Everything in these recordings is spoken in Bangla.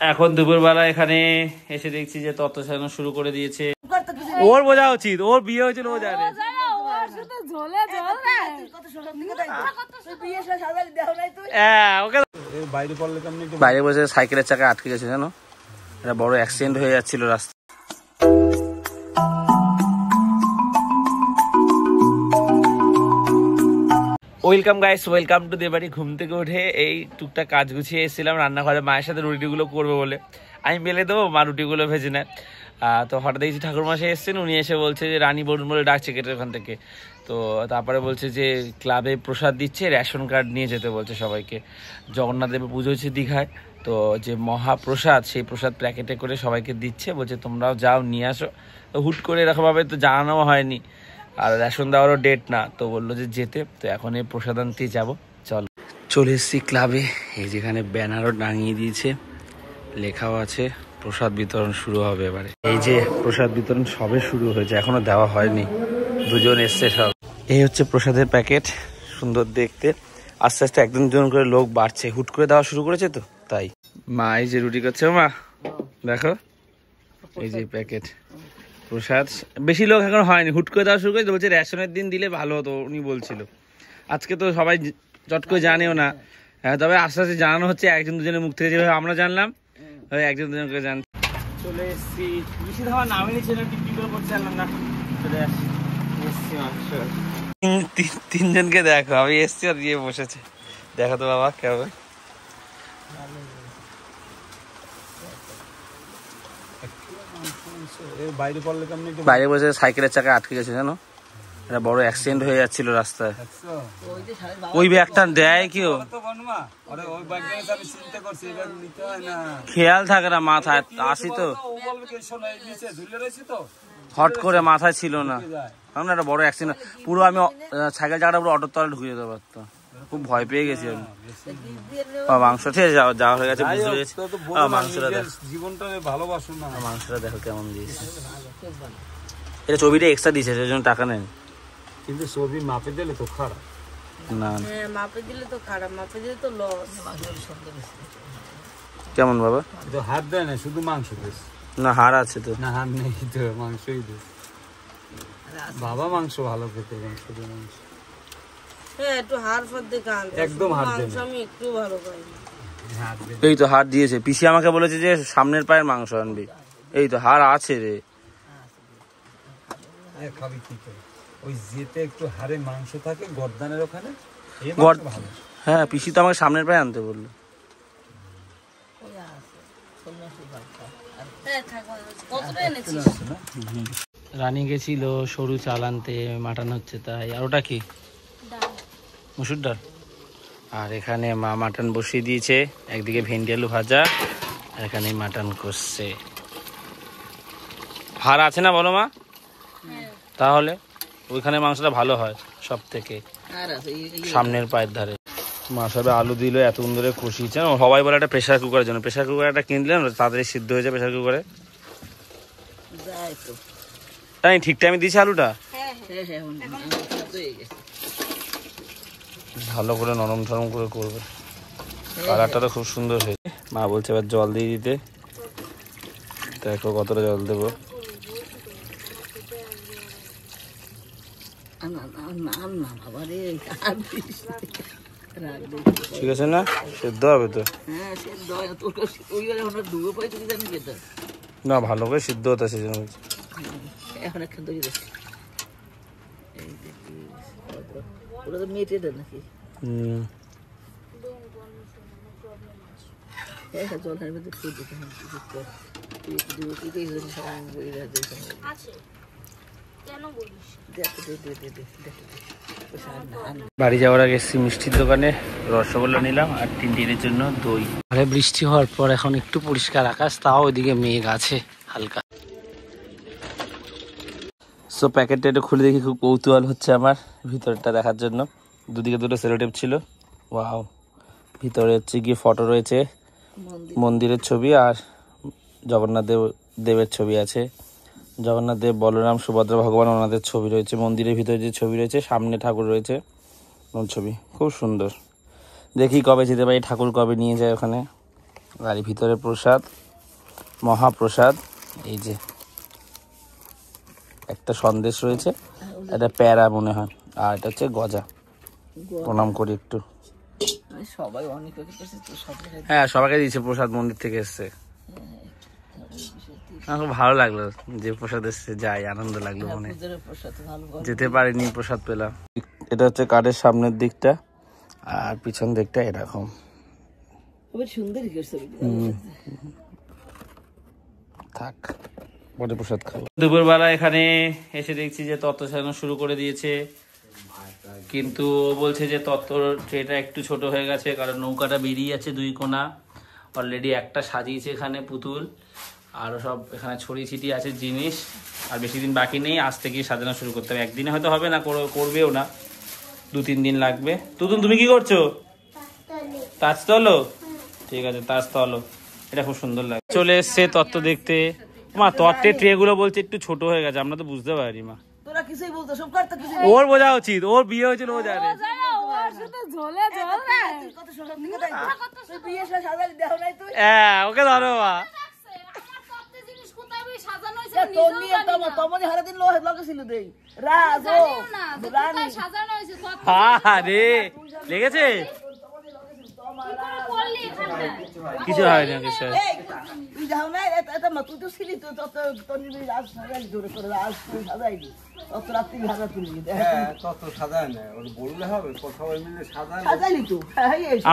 এখন দুপুরবেলা এখানে এসে দেখছি যে তত্ত্ব সাজানো শুরু করে দিয়েছে। ওর বোঝা উচিত, ওর বিয়ে হয়েছিল ও জানে। বাইরে বসে সাইকেলের চাকা আটকে গেছে জানো, এটা বড় অ্যাক্সিডেন্ট হয়ে যাচ্ছিল রাস্তা। ওয়েলকাম গাইস, ওয়েলকাম টু দেবাড়ি। ঘুম থেকে উঠে এই টুকটাক কাজ গুছিয়ে এসেছিলাম রান্নাঘরে মায়ের সাথে রুটিগুলো করবো বলে। আমি বেলে দেবো, মা রুটিগুলো ভেজে নেয়। তো হঠাৎ দেখছি ঠাকুরমশাই এসেছেন, উনি এসে বলছে যে রানী বরুণ বলে ডাকছে গেটের ওখান থেকে। তো তারপরে বলছে যে ক্লাবে প্রসাদ দিচ্ছে, রেশন কার্ড নিয়ে যেতে বলছে সবাইকে। জগন্নাথ দেবের পুজো হচ্ছে দীঘায়, তো যে মহাপ্রসাদ সেই প্রসাদ প্যাকেটে করে সবাইকে দিচ্ছে, বলছে তোমরাও যাও নিয়ে আসো। তো হুট করে এরকমভাবে তো জানানো হয়নি, আর রেশন দেওয়ারও ডেট না, তো বললো যে যেতে। তো এখন এই প্রসাদ আনতে যাবো, চলো। চলে এসেছি ক্লাবে, এই যেখানে ব্যানারও টাঙিয়ে দিয়েছে, লেখাও আছে প্রসাদ বিতরণ শুরু হবে এবারে। এই যে প্রসাদ বিতরণ সবে শুরু হয়েছে, এখনো দেওয়া হয়নি, দুজন এসছে সব। এই হচ্ছে প্রসাদের প্যাকেট, সুন্দর দেখতে। আস্তে আস্তে একজন দুজন করে লোক বাড়ছে, হুট করে দেওয়া শুরু করেছে তো তাই। মা এই যে রুটি করছে, মা দেখো এই যে প্যাকেট প্রসাদ। বেশি লোক এখন হয়নি, হুট করে দেওয়া শুরু করেছে, বলছে রেশনের দিন দিলে ভালো হতো উনি বলছিল। আজকে তো সবাই চট করে জানেও না, তবে আস্তে আস্তে জানানো হচ্ছে একজন দুজনের মুখ থেকে, যেভাবে আমরা জানলাম একজন দুজন করে জান। চলে এসছি, বেশি ধাওয়া নামে নিচ্ছে না, টিপি করে পড়তে জানলাম না, চলে আসছি। তিনজনকে দেখো, আমি এসছি আর গিয়ে বসেছে। দেখো তো বাবা কেমন। বাইরে বসে সাইকেলের চাকা আটকে গেছে জানো, এটা বড় অ্যাক্সিডেন্ট হয়ে যাচ্ছিল রাস্তায়। ওই ব্যাগটা দেয় কেউ, খেয়াল থাকে না মাথায়। আসি তো হট করে মাথায় ছিল না, কারণ একটা বড় অ্যাক্সিডেন্ট। পুরো আমি সাইকেল চাকাটা পুরো অটোর তলায় ঢুকিয়ে দিতে পারতাম, খুব ভয় পেয়ে গেছি আমি। মাংস ঠিক যাওয়া হয়ে গেছে, বুঝতে পেরেছি। মাংসটা দেখ, জীবনটা ভালোবাসো না, মাংসটা দেখো কেমন দিয়েছে। এটা ছবিটা এক্সট্রা দিয়েছে, সেই জন্য টাকা নেন, কিন্তু ছবি মাপে দিলে তো খারাপ না। মাপে দিলে তো খারাপ, মাপে দিলে তো লস। কেমন বাবা? তো হাত দেয় না, শুধু মাংস দিস না, হাড় আছে তো? না হাড় নেই তো, মাংসই দিস বাবা। মাংস ভালো খেতে, মাংস একটু হাড় ফাড় দেখে একদম হাড় দেয়, আমি একটু ভালো পাই। এই তো হাড় দিয়েছে, পিসি আমাকে বলেছে যে সামনের পায়ের মাংস আনবি। এই তো হাড় আছে রে, খাবি কি করে? ওই যেতে একটু হাড়ে মাংস থাকে গর্দানের ওখানে। হ্যাঁ পিসি তো আমাকে সামনের পায়ে আনতে বললো। রানী গেছিল সরু চাল আনতে, মাটন হচ্ছে তাই। আর ওটা কি? মসুর ডাল। আর এখানে মা মাটন বসিয়ে দিয়েছে, একদিকে ভেন্ডি আলু ভাজা, আর এখানে মাটন কষছে। হাড় আছে না বলো মা? তাহলে ওইখানে মাংসটা ভালো হয় সব থেকে, সামনের পায়ের ধারে। মা সবে আলু দিল, এত সুন্দরে কষিয়েছে। সবাই বলে একটা প্রেশার কুকারের জন্য, প্রেশার কুকার একটা কিনে দিলাম, তাড়াতাড়ি সিদ্ধ হয়েছে প্রেশার কুকারে। তাই ঠিক টাইমে দিয়েছে আলুটা, ভালো করে নরম ঠরম করে করবে। কালারটা তো খুব সুন্দর হয়েছে। মা বলছে এবার জল দিয়ে দিতে, দেখো কতটা জল দেবো। ঠিক আছে না? সেদ্ধ হবে তো না, ভালো করে সিদ্ধ হতে আছে। বাড়ি যাওয়ার আগে এসেছি মিষ্টির দোকানে, রসগোল্লা নিলাম আর টিনটিনের জন্য দই। আরে বৃষ্টি হওয়ার পর এখন একটু পরিষ্কার আকাশ, তাও ওইদিকে মেঘ আছে হালকা। সো প্যাকেটটা একটু খুলে দেখি, খুব কৌতূহল হচ্ছে আমার ভিতরটা দেখার জন্য। দুদিকে দুটো সেলোটেপ ছিল, ওয়াও। ভিতরে হচ্ছে গিয়ে ফটো রয়েছে, মন্দিরের ছবি আর জগন্নাথ দেবের ছবি আছে। জগন্নাথ দেব, বলরাম, সুভদ্রা, ভগবান ওনাদের ছবি রয়েছে। মন্দিরের ভিতরে যে ছবি রয়েছে, সামনে ঠাকুর রয়েছে, ছবি খুব সুন্দর। দেখি কবে যেতে পারি, ঠাকুর কবে নিয়ে যায় ওখানে। গাড়ি ভিতরে প্রসাদ, মহাপ্রসাদ। এই যে একটা সন্দেশ রয়েছে, এটা প্যারা মনে হয়, আর এটা হচ্ছে গজা। প্রণাম করি একটু। হ্যাঁ, সবাইকে দিয়েছে প্রসাদ, মন্দির থেকে এসছে। আমার খুব ভালো লাগলো যে প্রসাদ এসছে, যাই আনন্দ লাগলো মনে। যেতে পারিনি, প্রসাদ পেলাম। এটা হচ্ছে কাঠের সামনের দিকটা, আর পিছন দিকটা এরকম থাক। পরে প্রসাদ খাবো। দুপুরবেলা এখানে এসে দেখছি যে তত্ত্ব সাজানো শুরু করে দিয়েছে, কিন্তু বলছে যে তত্ত্বর ট্রেটা একটু ছোট হয়ে গেছে, কারণ নৌকাটা বেরিয়ে আছে 2 কোণা। অলরেডি একটা সাজিয়েছে এখানে পুতুল, আরও সব এখানে ছড়িয়ে ছিটিয়ে আছে জিনিস। আর বেশি দিন বাকি নেই, আজ থেকেই সাজানো শুরু করতে হবে। একদিনে হয়তো হবে না, করবেও না, 2-3 দিন লাগবে। তুমি কি করছো? তাজ তলো? ঠিক আছে, তাজ তলো। এটা খুব সুন্দর লাগে। চলে এসছে তত্ত্ব দেখতে। মা, তত্ত্বের ট্রে গুলো বলছে একটু ছোট হয়ে গেছে, আমরা তো বুঝতে পারি। মা, ওর বোঝা উচিত, ওর বিয়ে হয়েছিল, ও জানে। হ্যাঁ, ওকে ধরো। মা, লেগেছে কিছু হয় না, কিছু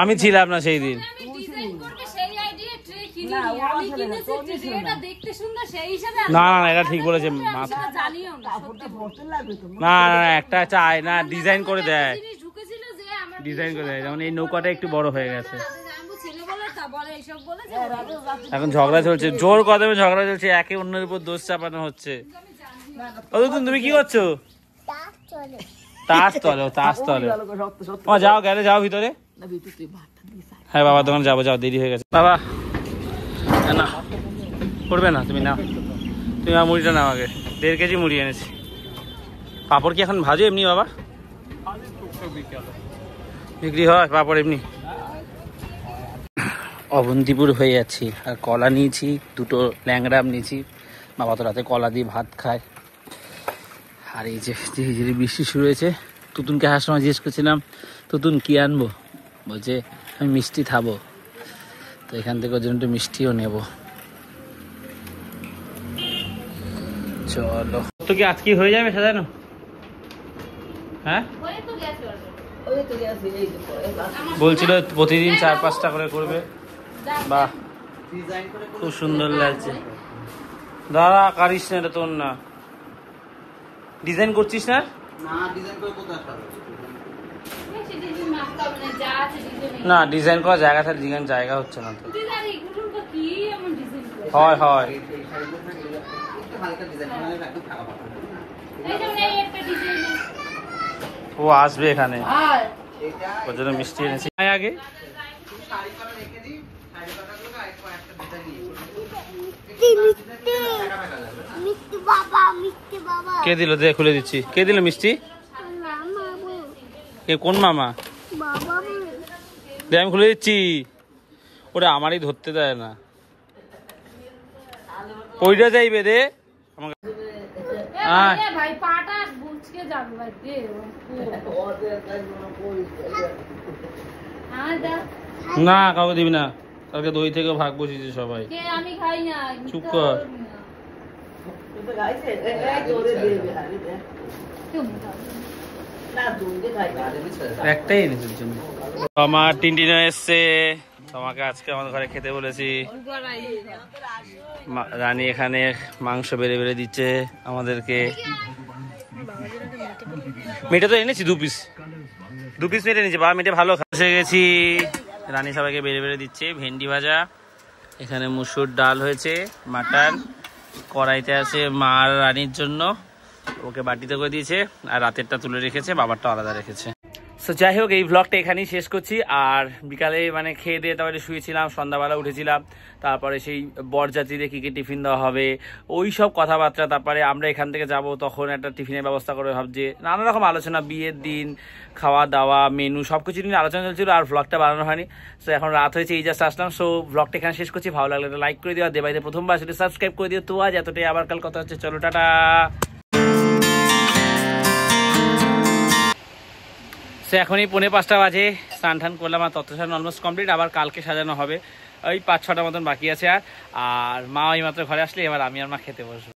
আমি ছিলাম না সেই দিন। না না, এটা ঠিক বলেছে। না না, একটা চাই না, ডিজাইন করে দেয়, যেমন এই নৌকাটা একটু বড় হয়ে গেছে। এখন ঝগড়া চলছে, জোর কদমে ঝগড়া চলছে, একে অন্যের উপর দোষ চাপানো হচ্ছে। তুমি কি করছো? তাস তলে। যাও, গেলে যাও ভিতরে। হ্যাঁ বাবা, দোকানে যাবো, যাও, দেরি হয়ে গেছে। বাবা না, করবে না, তুমি নাও, তুমি আমার মুড়িটা নাও আগে। 1.5 কেজি মুড়ি এনেছি। পাঁপড় কি এখন ভাজো এমনি বাবা? বিক্রি হয় পাঁপড় এমনি? অবন্তিপুর হয়ে যাচ্ছি, আর কলা নিয়েছি, 2টো ল্যাংড়া আম নিয়েছি। বাবা তো রাতে কলা দিয়ে ভাত খায়। আর এই যে ধীরে ধীরে বৃষ্টি শুরু হয়েছে। তুতুনকে আসার সময় জিজ্ঞেস করছিলাম, তুতুন কি আনবো? বলছে আমি মিষ্টি খাবো, তো এখান থেকে ওর জন্য একটু মিষ্টিও নেব। চলো, তো কি আজকে হয়ে যাবে সাজানো? হ্যাঁ, বলছিল প্রতিদিন 4-5টা করে করবে। বাহ, খুব সুন্দর লাগছে। দাদা কারিস না, এটা তোর না। ডিজাইন করছিস না? না, ডিজাইন করা জায়গা থাকে, ডিজাইন জায়গা হচ্ছে না তো। হয় হয়, ও আসবে এখানে, ওর জন্য মিষ্টি এনেছি আগে। কে দিল? দে, খুলে দিচ্ছি। কে দিল মিষ্টি? কে, কোন মামা? দে, আমি খুলে দিচ্ছি। ওটা আমারই ধরতে দেয় না, ওইটা যাইবে। দে না, কাউকে দিবি না। কালকে দই থেকে ভাগ বসেছে সবাই। চুপ কর। একটাই এনেছে জন্য। আমার টিনটিনও এসছে, তোমাকে আজকে আমাদের ঘরে খেতে বলেছি। রানী এখানে মাংস বেড়ে বেড়ে দিচ্ছে আমাদেরকে। মেয়েটা তো এনেছি 2 পিস মেটে নিচ্ছে। বাবা মেটে ভালো খাসে গেছি। রানী সবাইকে বেড়ে বেড়ে দিচ্ছে। ভেন্ডি ভাজা, এখানে মুসুর ডাল হয়েছে, মাটন কড়াইতে আছে মা আর রানীর জন্য, ওকে বাটিতে করে দিয়েছে। আর রাতেরটা তুলে রেখেছে, বাবারটা আলাদা রেখেছে। সো যাই হোক, এই ব্লগটা এখানেই শেষ করছি। আর বিকালে মানে খেয়ে দিয়ে তারপরে শুয়েছিলাম, সন্ধ্যাবেলা উঠেছিলাম, তারপরে সেই বরযাত্রীদের কী কী টিফিন দেওয়া হবে ওই সব কথাবার্তা, তারপরে আমরা এখান থেকে যাব তখন একটা টিফিনের ব্যবস্থা করে ভাবছি, নানা রকম আলোচনা, বিয়ের দিন, খাওয়া দাওয়া, মেনু সব কিছু নিয়ে আলোচনা চলছিল। আর ব্লগটা বানানো হয়নি। সো এখন রাত হয়েছে, এই জাস্ট আসলাম। সো ব্লগটা এখানে শেষ করছি। ভালো লাগলে লাইক করে দিও, দেবাইতে প্রথমবার সেটা সাবস্ক্রাইব করে দিও। তো আজ এতটাই, আবার কাল কথা হচ্ছে, চলো টাটা। সে এখনই 4:45 বাজে, স্নান টান করলাম আর তত্ত্বসান অলমোস্ট কমপ্লিট। আবার কালকে সাজানো হবে, ওই 5-6টা মতন বাকি আছে। আর মা ওই মাত্র ঘরে আসলে এবার আমি আর মা খেতে বসবো।